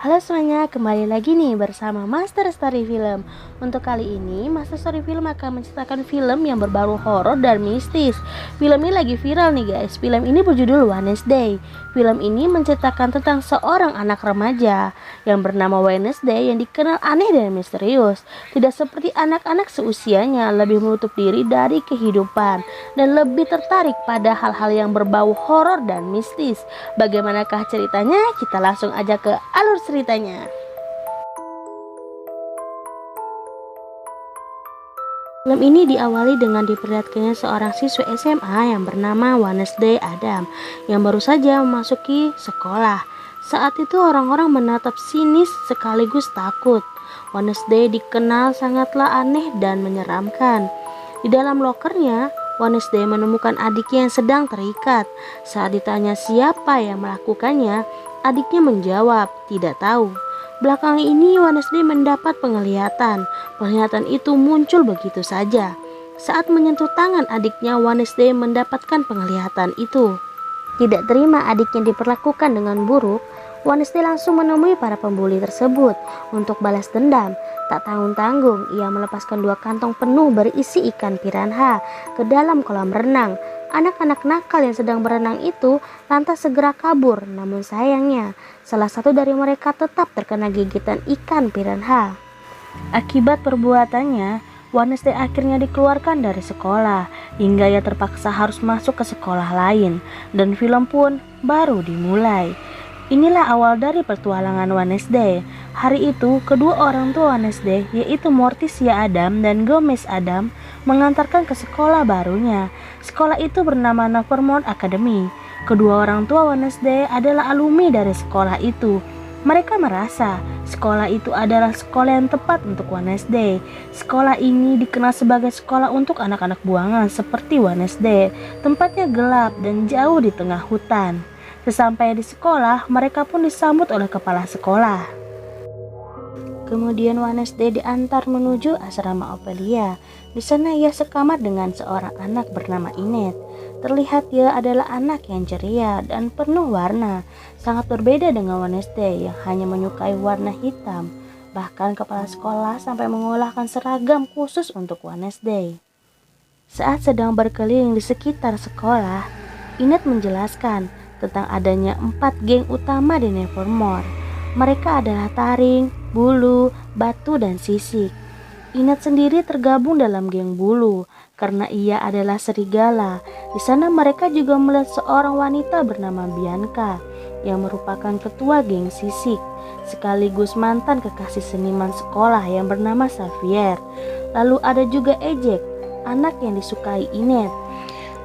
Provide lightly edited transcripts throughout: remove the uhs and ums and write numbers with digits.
Halo semuanya, kembali lagi nih bersama Master Story Film. Untuk kali ini, Master Story Film akan menceritakan film yang berbau horor dan mistis. Film ini lagi viral nih guys. Film ini berjudul Wednesday. Film ini menceritakan tentang seorang anak remaja yang bernama Wednesday yang dikenal aneh dan misterius. Tidak seperti anak-anak seusianya, lebih menutup diri dari kehidupan dan lebih tertarik pada hal-hal yang berbau horor dan mistis. Bagaimanakah ceritanya? Kita langsung aja ke alur ceritanya. Film ini diawali dengan diperlihatkannya seorang siswa SMA yang bernama Wednesday Adam yang baru saja memasuki sekolah. Saat itu orang-orang menatap sinis sekaligus takut. Wednesday dikenal sangatlah aneh dan menyeramkan. Di dalam lokernya, Wednesday menemukan adiknya yang sedang terikat. Saat ditanya siapa yang melakukannya, adiknya menjawab, tidak tahu. Belakangan ini Wednesday mendapat penglihatan. Penglihatan itu muncul begitu saja. Saat menyentuh tangan adiknya, Wednesday mendapatkan penglihatan itu. Tidak terima adiknya diperlakukan dengan buruk, Wednesday langsung menemui para pembuli tersebut untuk balas dendam. Tak tanggung-tanggung, ia melepaskan 2 kantong penuh berisi ikan piranha ke dalam kolam renang. Anak-anak nakal yang sedang berenang itu lantas segera kabur, namun sayangnya salah satu dari mereka tetap terkena gigitan ikan piranha. Akibat perbuatannya, Wednesday akhirnya dikeluarkan dari sekolah hingga ia terpaksa harus masuk ke sekolah lain dan film pun baru dimulai. Inilah awal dari petualangan Wednesday. Hari itu, kedua orang tua Wednesday, yaitu Morticia Adam dan Gomez Adam, mengantarkan ke sekolah barunya. Sekolah itu bernama Nevermore Academy. Kedua orang tua Wednesday adalah alumni dari sekolah itu. Mereka merasa sekolah itu adalah sekolah yang tepat untuk Wednesday. Sekolah ini dikenal sebagai sekolah untuk anak-anak buangan seperti Wednesday. Tempatnya gelap dan jauh di tengah hutan. Sesampai di sekolah, mereka pun disambut oleh kepala sekolah. Kemudian Wednesday diantar menuju asrama Ophelia. Di sana ia sekamar dengan seorang anak bernama Inet. Terlihat dia adalah anak yang ceria dan penuh warna. Sangat berbeda dengan Wednesday yang hanya menyukai warna hitam. Bahkan kepala sekolah sampai mengolahkan seragam khusus untuk Wednesday. Saat sedang berkeliling di sekitar sekolah, Inet menjelaskan tentang adanya 4 geng utama di Nevermore. Mereka adalah taring, bulu, batu, dan sisik. Inet sendiri tergabung dalam geng bulu karena ia adalah serigala. Di sana mereka juga melihat seorang wanita bernama Bianca yang merupakan ketua geng sisik, sekaligus mantan kekasih seniman sekolah yang bernama Xavier. Lalu ada juga Ejek, anak yang disukai Inet.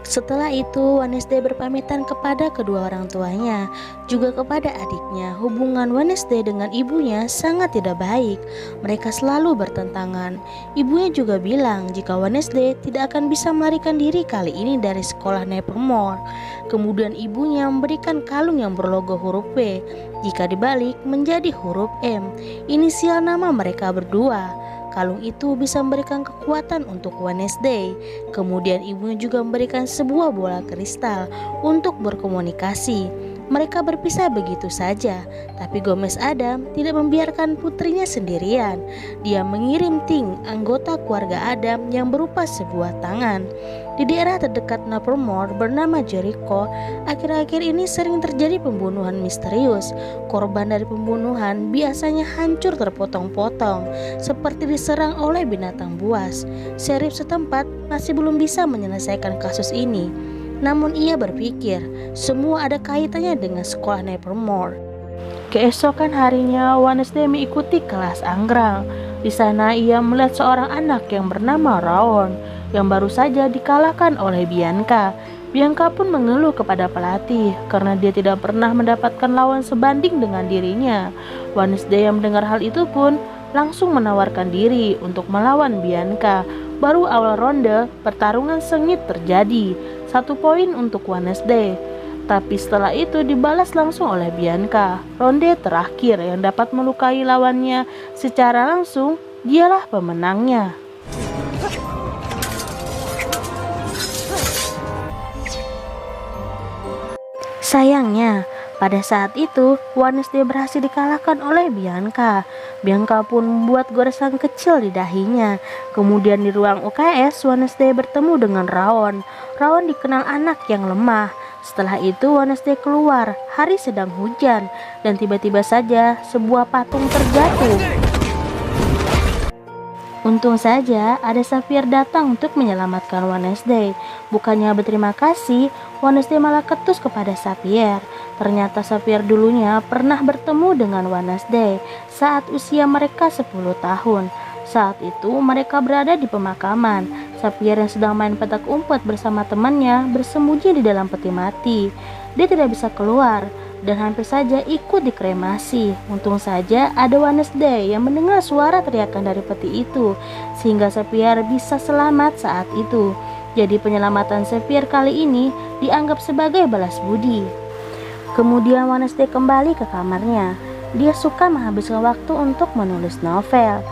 Setelah itu, Wednesday berpamitan kepada kedua orang tuanya, juga kepada adiknya. Hubungan Wednesday dengan ibunya sangat tidak baik. Mereka selalu bertentangan. Ibunya juga bilang jika Wednesday tidak akan bisa melarikan diri kali ini dari sekolah Nevermore. Kemudian ibunya memberikan kalung yang berlogo huruf W, jika dibalik menjadi huruf M, inisial nama mereka berdua. Kalung itu bisa memberikan kekuatan untuk Wednesday. Kemudian ibunya juga memberikan sebuah bola kristal untuk berkomunikasi. Mereka berpisah begitu saja, tapi Gomez Adam tidak membiarkan putrinya sendirian. Dia mengirim Ting, anggota keluarga Adam yang berupa sebuah tangan. Di daerah terdekat Nevermore bernama Jericho, akhir-akhir ini sering terjadi pembunuhan misterius. Korban dari pembunuhan biasanya hancur terpotong-potong, seperti diserang oleh binatang buas. Sheriff setempat masih belum bisa menyelesaikan kasus ini. Namun ia berpikir semua ada kaitannya dengan sekolah Nevermore. Keesokan harinya, Wednesday mengikuti kelas anggrang. Di sana ia melihat seorang anak yang bernama Raon yang baru saja dikalahkan oleh Bianca. Bianca pun mengeluh kepada pelatih karena dia tidak pernah mendapatkan lawan sebanding dengan dirinya. Wednesday yang mendengar hal itu pun langsung menawarkan diri untuk melawan Bianca. Baru awal ronde, pertarungan sengit terjadi. 1 poin untuk Wednesday. Tapi setelah itu dibalas langsung oleh Bianca. Ronde terakhir yang dapat melukai lawannya secara langsung, dialah pemenangnya. Sayangnya, Pada saat itu, Wednesday berhasil dikalahkan oleh Bianca. Bianca pun membuat goresan kecil di dahinya. Kemudian di ruang UKS, Wednesday bertemu dengan Rawon. Rawon dikenal anak yang lemah. Setelah itu Wednesday keluar, hari sedang hujan, dan tiba-tiba saja sebuah patung terjatuh. Untung saja ada Xavier datang untuk menyelamatkan Wednesday. Bukannya berterima kasih, Wednesday malah ketus kepada Xavier. Ternyata Xavier dulunya pernah bertemu dengan Wednesday saat usia mereka 10 tahun. Saat itu mereka berada di pemakaman. Xavier yang sedang main petak umpet bersama temannya bersembunyi di dalam peti mati. Dia tidak bisa keluar dan hampir saja ikut dikremasi. Untung saja ada Wednesday yang mendengar suara teriakan dari peti itu, sehingga Xavier bisa selamat saat itu. Jadi penyelamatan Xavier kali ini dianggap sebagai balas budi. Kemudian Wednesday kembali ke kamarnya. Dia suka menghabiskan waktu untuk menulis novel.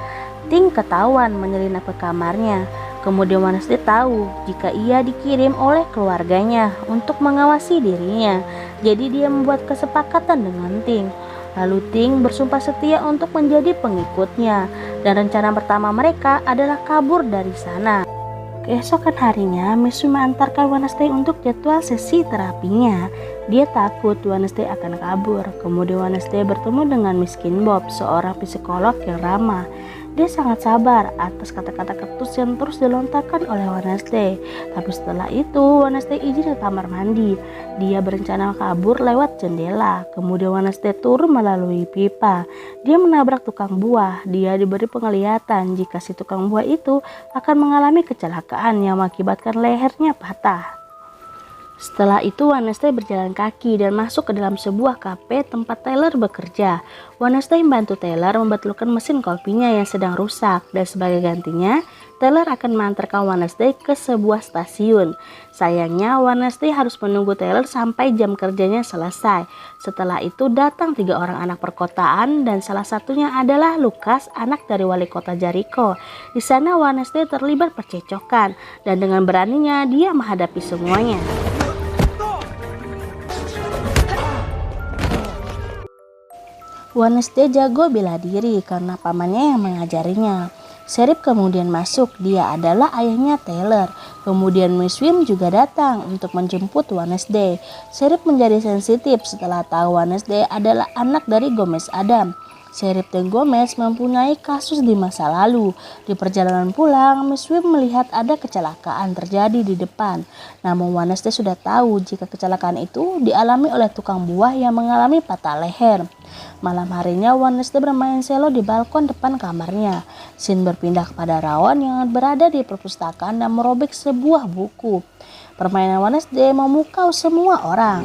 Ting ketahuan menyelinap ke kamarnya. Kemudian Wednesday tahu jika ia dikirim oleh keluarganya untuk mengawasi dirinya. Jadi dia membuat kesepakatan dengan Ting. Lalu Ting bersumpah setia untuk menjadi pengikutnya. Dan rencana pertama mereka adalah kabur dari sana. Keesokan harinya, Misui mengantarkan Wednesday untuk jadwal sesi terapinya. Dia takut Wednesday akan kabur. Kemudian Wednesday bertemu dengan Miss Bob, seorang psikolog yang ramah. Dia sangat sabar atas kata-kata ketus yang terus dilontarkan oleh Wednesday. Tapi setelah itu, Wednesday izin ke kamar mandi. Dia berencana kabur lewat jendela. Kemudian Wednesday turun melalui pipa. Dia menabrak tukang buah. Dia diberi penglihatan jika si tukang buah itu akan mengalami kecelakaan yang mengakibatkan lehernya patah. Setelah itu Wednesday berjalan kaki dan masuk ke dalam sebuah kafe tempat Taylor bekerja. Wednesday membantu Taylor membetulkan mesin kopinya yang sedang rusak, dan sebagai gantinya Taylor akan mengantarkan Wednesday ke sebuah stasiun. Sayangnya Wednesday harus menunggu Taylor sampai jam kerjanya selesai. Setelah itu datang 3 orang anak perkotaan dan salah satunya adalah Lucas, anak dari wali kota Jericho. Di sana Wednesday terlibat percecokan dan dengan beraninya dia menghadapi semuanya. Wednesday jago bela diri karena pamannya yang mengajarinya. Sheriff kemudian masuk, dia adalah ayahnya Taylor. Kemudian Miss Wim juga datang untuk menjemput Wednesday. Sheriff menjadi sensitif setelah tahu Wednesday adalah anak dari Gomez Adam. Sheriff dan Gomez mempunyai kasus di masa lalu. Di perjalanan pulang, Miss Wim melihat ada kecelakaan terjadi di depan. Namun Wednesday sudah tahu jika kecelakaan itu dialami oleh tukang buah yang mengalami patah leher. Malam harinya Wednesday bermain selo di balkon depan kamarnya. Scene berpindah kepada Rawon yang berada di perpustakaan dan merobek sebuah buku. Permainan Wednesday memukau semua orang.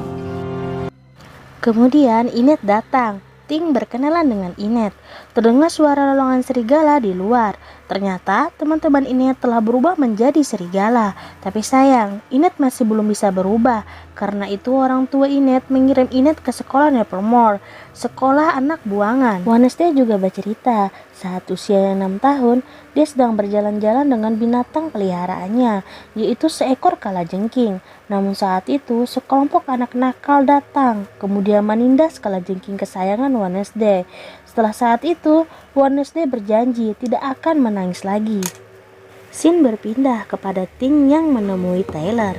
Kemudian Inet datang. Ting berkenalan dengan Inet. Terdengar suara lolongan serigala di luar. Ternyata teman-teman Inet telah berubah menjadi serigala. Tapi sayang, Inet masih belum bisa berubah. Karena itu orang tua Inet mengirim Inet ke sekolah Nevermore, sekolah anak buangan. Wednesday juga bercerita, saat usianya 6 tahun, dia sedang berjalan-jalan dengan binatang peliharaannya, yaitu seekor kalajengking. Namun saat itu, sekelompok anak nakal datang, kemudian menindas kalajengking kesayangan Wednesday. Setelah saat itu, Wednesday berjanji tidak akan menangis lagi. Scene berpindah kepada Ting yang menemui Taylor.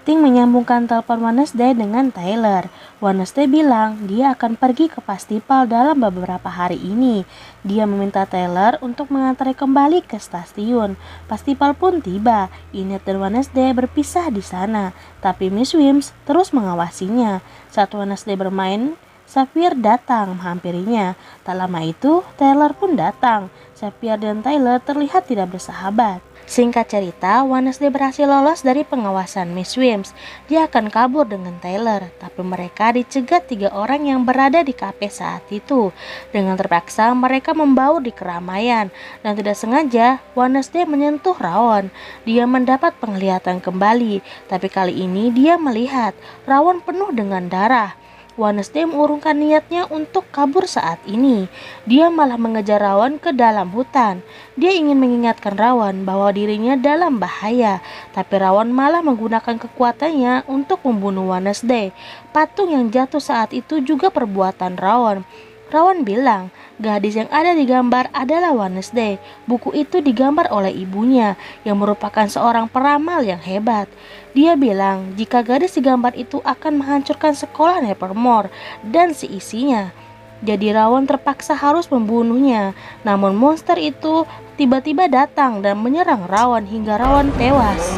Ting menyambungkan telepon Wednesday dengan Taylor. Wednesday bilang dia akan pergi ke festival dalam beberapa hari ini. Dia meminta Taylor untuk mengantarnya kembali ke stasiun. Festival pun tiba. Inet dan Wednesday berpisah di sana, tapi Miss Wims terus mengawasinya. Saat Wednesday bermain, Xavier datang menghampirinya. Tak lama itu, Taylor pun datang. Xavier dan Taylor terlihat tidak bersahabat. Singkat cerita, Wednesday berhasil lolos dari pengawasan Miss Wims. Dia akan kabur dengan Taylor, tapi mereka dicegat 3 orang yang berada di kafe saat itu. Dengan terpaksa, mereka membaur di keramaian, dan tidak sengaja, Wednesday menyentuh Rawon. Dia mendapat penglihatan kembali, tapi kali ini dia melihat Rawon penuh dengan darah. Wednesday mengurungkan niatnya untuk kabur saat ini. Dia malah mengejar Rawan ke dalam hutan. Dia ingin mengingatkan Rawan bahwa dirinya dalam bahaya, tapi Rawan malah menggunakan kekuatannya untuk membunuh Wednesday. Patung yang jatuh saat itu juga perbuatan Rawan. Rawan bilang, gadis yang ada di gambar adalah Wednesday. Buku itu digambar oleh ibunya, yang merupakan seorang peramal yang hebat. Dia bilang, jika gadis di gambar itu akan menghancurkan sekolah Nevermore dan seisinya. Jadi Rawan terpaksa harus membunuhnya. Namun monster itu tiba-tiba datang dan menyerang Rawan hingga Rawan tewas.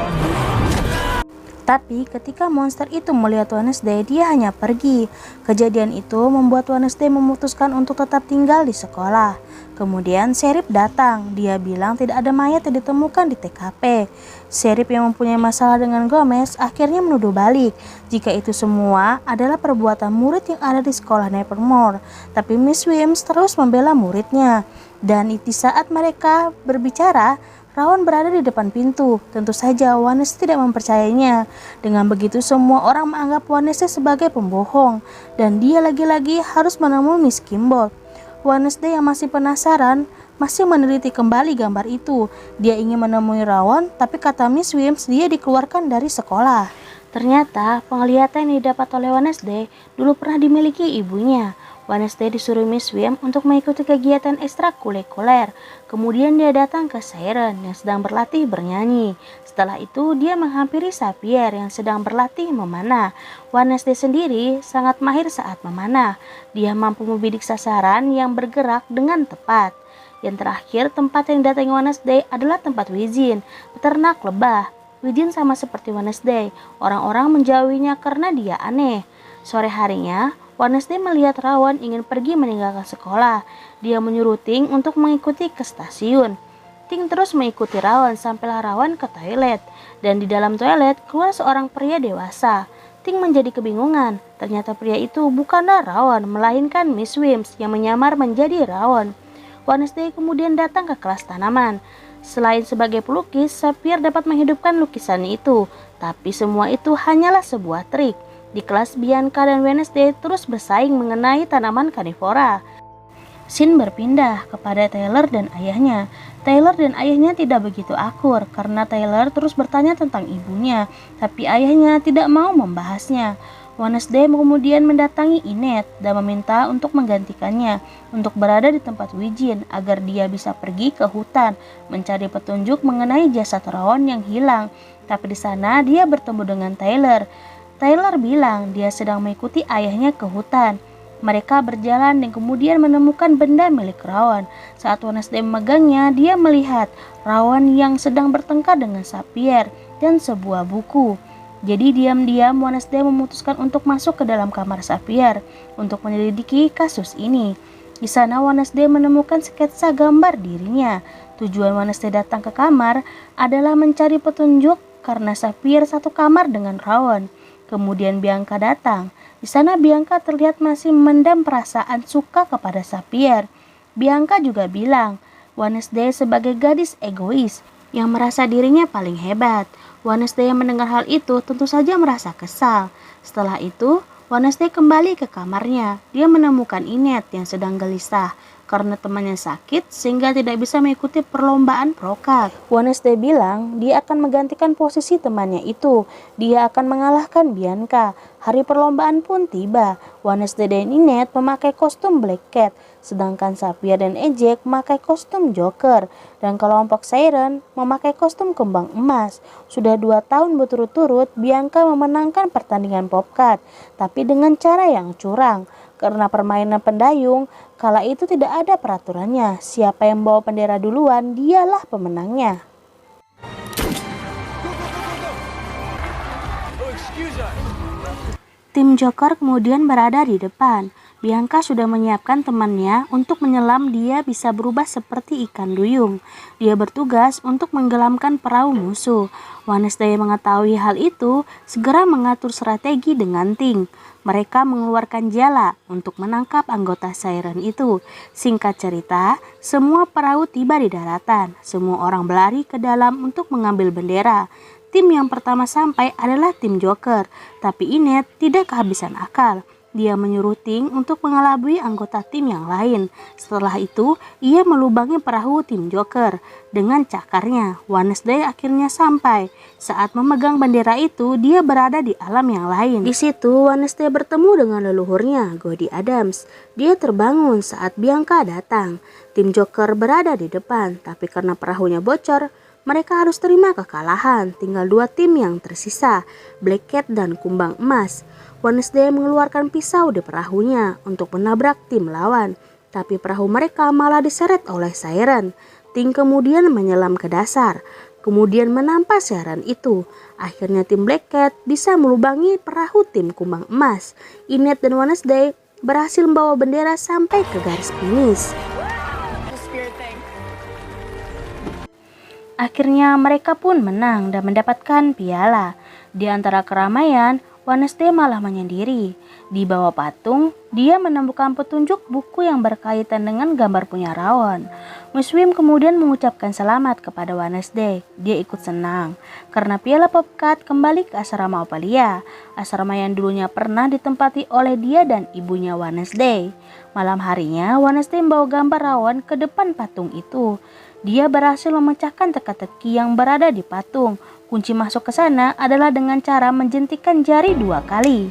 Tapi ketika monster itu melihat Wednesday, dia hanya pergi. Kejadian itu membuat Wednesday memutuskan untuk tetap tinggal di sekolah. Kemudian Sheriff datang. Dia bilang tidak ada mayat yang ditemukan di TKP. Sheriff yang mempunyai masalah dengan Gomez akhirnya menuduh balik jika itu semua adalah perbuatan murid yang ada di sekolah Nevermore. Tapi Miss Wims terus membela muridnya. Dan di saat mereka berbicara, Rawan berada di depan pintu. Tentu saja Wednesday tidak mempercayainya. Dengan begitu semua orang menganggap Wednesday sebagai pembohong. Dan dia lagi-lagi harus menemui Miss Kimball. Wednesday yang masih penasaran masih meneliti kembali gambar itu. Dia ingin menemui Rawan, tapi kata Miss Wims dia dikeluarkan dari sekolah. Ternyata penglihatan yang didapat oleh Wednesday dulu pernah dimiliki ibunya. Wednesday disuruh Miss Wim untuk mengikuti kegiatan ekstrakurikuler. Kemudian dia datang ke Siren yang sedang berlatih bernyanyi. Setelah itu dia menghampiri Xavier yang sedang berlatih memanah. Wednesday sendiri sangat mahir saat memanah. Dia mampu membidik sasaran yang bergerak dengan tepat. Yang terakhir, tempat yang didatangi Wednesday adalah tempat Wijin, peternak lebah. Wijin sama seperti Wednesday. Orang-orang menjauhinya karena dia aneh. Sore harinya, Wednesday melihat Rawan ingin pergi meninggalkan sekolah. Dia menyuruh Ting untuk mengikuti ke stasiun. Ting terus mengikuti Rawan sampailah Rawan ke toilet. Dan di dalam toilet keluar seorang pria dewasa. Ting menjadi kebingungan. Ternyata pria itu bukanlah Rawan, melainkan Miss Wims yang menyamar menjadi Rawan. Wednesday kemudian datang ke kelas tanaman. Selain sebagai pelukis, Xavier dapat menghidupkan lukisan itu. Tapi semua itu hanyalah sebuah trik. Di kelas, Bianca dan Wednesday terus bersaing mengenai tanaman karnivora. Scene berpindah kepada Taylor dan ayahnya. Taylor dan ayahnya tidak begitu akur karena Taylor terus bertanya tentang ibunya, tapi ayahnya tidak mau membahasnya. Wednesday kemudian mendatangi Inet dan meminta untuk menggantikannya untuk berada di tempat Wijin agar dia bisa pergi ke hutan mencari petunjuk mengenai jasad Rawan yang hilang. Tapi di sana dia bertemu dengan Taylor. Taylor bilang dia sedang mengikuti ayahnya ke hutan. Mereka berjalan dan kemudian menemukan benda milik Rawan. Saat Wednesday memegangnya, dia melihat Rawan yang sedang bertengkar dengan Xavier dan sebuah buku. Jadi diam-diam Wednesday memutuskan untuk masuk ke dalam kamar Xavier untuk menyelidiki kasus ini. Di sana Wednesday menemukan sketsa gambar dirinya. Tujuan Wednesday datang ke kamar adalah mencari petunjuk karena Xavier satu kamar dengan Rawan. Kemudian Bianca datang. Di sana Bianca terlihat masih memendam perasaan suka kepada Xavier. Bianca juga bilang, Wednesday sebagai gadis egois yang merasa dirinya paling hebat. Wednesday yang mendengar hal itu tentu saja merasa kesal. Setelah itu, Wednesday kembali ke kamarnya. Dia menemukan Inet yang sedang gelisah karena temannya sakit sehingga tidak bisa mengikuti perlombaan prokak. Wednesday bilang dia akan menggantikan posisi temannya itu. Dia akan mengalahkan Bianca. Hari perlombaan pun tiba. Wednesday dan Inet memakai kostum Black Cat, sedangkan Xavier dan Ejek memakai kostum Joker, dan kelompok Siren memakai kostum kembang emas. Sudah 2 tahun berturut-turut Bianca memenangkan pertandingan Popcat, tapi dengan cara yang curang. Karena permainan pendayung, kala itu tidak ada peraturannya. Siapa yang bawa bendera duluan, dialah pemenangnya. Tim Joker kemudian berada di depan. Bianca sudah menyiapkan temannya untuk menyelam. Dia bisa berubah seperti ikan duyung. Dia bertugas untuk menggelamkan perahu musuh. Wednesday mengetahui hal itu, segera mengatur strategi dengan Ting. Mereka mengeluarkan jala untuk menangkap anggota Siren itu. Singkat cerita, semua perahu tiba di daratan. Semua orang berlari ke dalam untuk mengambil bendera. Tim yang pertama sampai adalah tim Joker, tapi Inet tidak kehabisan akal. Dia menyuruh Ting untuk mengelabui anggota tim yang lain. Setelah itu, ia melubangi perahu tim Joker dengan cakarnya. Wednesday akhirnya sampai. Saat memegang bendera itu, dia berada di alam yang lain. Di situ, Wednesday bertemu dengan leluhurnya, Goldie Adams. Dia terbangun saat Bianca datang. Tim Joker berada di depan, tapi karena perahunya bocor, mereka harus terima kekalahan. Tinggal 2 tim yang tersisa, Black Cat dan Kumbang Emas. Wednesday mengeluarkan pisau di perahunya untuk menabrak tim lawan, tapi perahu mereka malah diseret oleh Siren. Ting kemudian menyelam ke dasar, kemudian menampak Siren itu. Akhirnya tim Black Cat bisa melubangi perahu tim Kumbang Emas. Enid dan Wednesday berhasil membawa bendera sampai ke garis finish. Akhirnya mereka pun menang dan mendapatkan piala. Di antara keramaian, Wednesday malah menyendiri. Di bawah patung, dia menemukan petunjuk buku yang berkaitan dengan gambar punya Rawon. Miss Wim kemudian mengucapkan selamat kepada Wednesday. Dia ikut senang karena piala Popcat kembali ke asrama Ophelia, asrama yang dulunya pernah ditempati oleh dia dan ibunya Wednesday. Malam harinya, Wednesday membawa gambar Rawon ke depan patung itu. Dia berhasil memecahkan teka-teki yang berada di patung. Kunci masuk ke sana adalah dengan cara menjentikan jari 2 kali.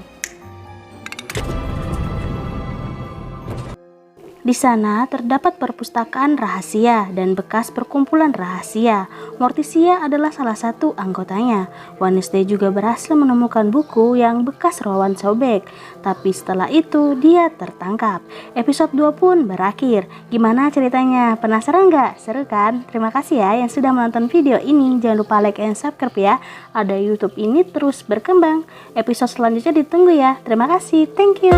Di sana terdapat perpustakaan rahasia dan bekas perkumpulan rahasia. Morticia adalah salah satu anggotanya. Wednesday juga berhasil menemukan buku yang bekas Rowan sobek. Tapi setelah itu dia tertangkap. Episode 2 pun berakhir. Gimana ceritanya? Penasaran nggak? Seru kan? Terima kasih ya yang sudah menonton video ini. Jangan lupa like and subscribe ya. Ada YouTube ini terus berkembang. Episode selanjutnya ditunggu ya. Terima kasih. Thank you.